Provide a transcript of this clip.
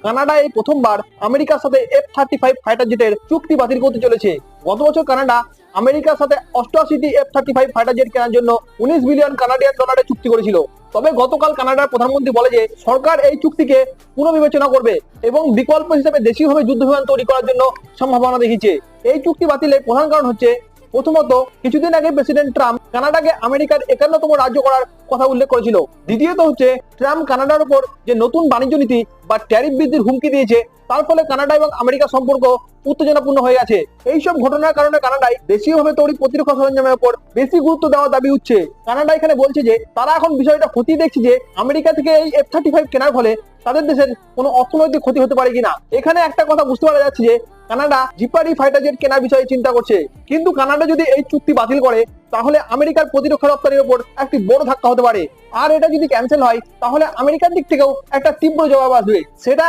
Canada এই প্রথমবার আমেরিকার সাথে F-35 ফাইটার জেটের চুক্তি বাতিল করতে চলেছে। গত বছর কানাডা আমেরিকার সাথে 88টি F-35 ফাইটার জেট কেনার জন্য 19 বিলিয়ন কানাডিয়ান ডলারের চুক্তি করেছিল। তবে গতকাল কানাডার প্রধানমন্ত্রী বলে যে সরকার এই চুক্তিকে পুনর্বিবেচনা করবে এবং বিকল্প হিসেবে দেশীয়ভাবে যুদ্ধ বিমান তৈরি করার জন্য সম্ভাবনা দেখিয়েছে। এই চুক্তি বাতিলের প্রধান কারণ হচ্ছে, প্রথমত, কিছুদিন আগে প্রেসিডেন্ট ট্রাম্প কানাডাকে আমেরিকার 51তম রাজ্য করার কথা উল্লেখ করেছিল। দ্বিতীয়ত হচ্ছে, ট্রাম্প কানাডার উপর যে নতুন বাণিজ্য নীতি বা ট্যারিফ বৃদ্ধির হুমকি দিয়েছে, তার ফলে কানাডা এবং আমেরিকার সম্পর্ক উত্তেজনাপূর্ণ হয়ে গেছে। এইসব ঘটনার কারণে কানাডায় দেশীয়ভাবে তৈরি প্রতিরক্ষা সরঞ্জামের উপর বেশি গুরুত্ব দেওয়ার দাবি উঠছে। কানাডা এখানে বলছে যে তারা এখন বিষয়টা খতিয়ে দেখছে যে আমেরিকা থেকে এই F-35 কেনার ফলে তাদের দেশের কোনো অর্থনৈতিক ক্ষতি হতে পারে কিনা। এখানে একটা কথা বুঝতে পারা যাচ্ছে যে কানাডা জিপারি ফাইটার জেট কেনার বিষয়ে চিন্তা করছে। কিন্তু কানাডা যদি এই চুক্তি বাতিল করে, তাহলে আমেরিকার প্রতিরক্ষা রপ্তানির উপর একটি বড় ধাক্কা হতে পারে। আর এটা যদি ক্যান্সেল হয়, তাহলে আমেরিকার দিক থেকেও একটা তীব্র জবাব আসবে। সেটা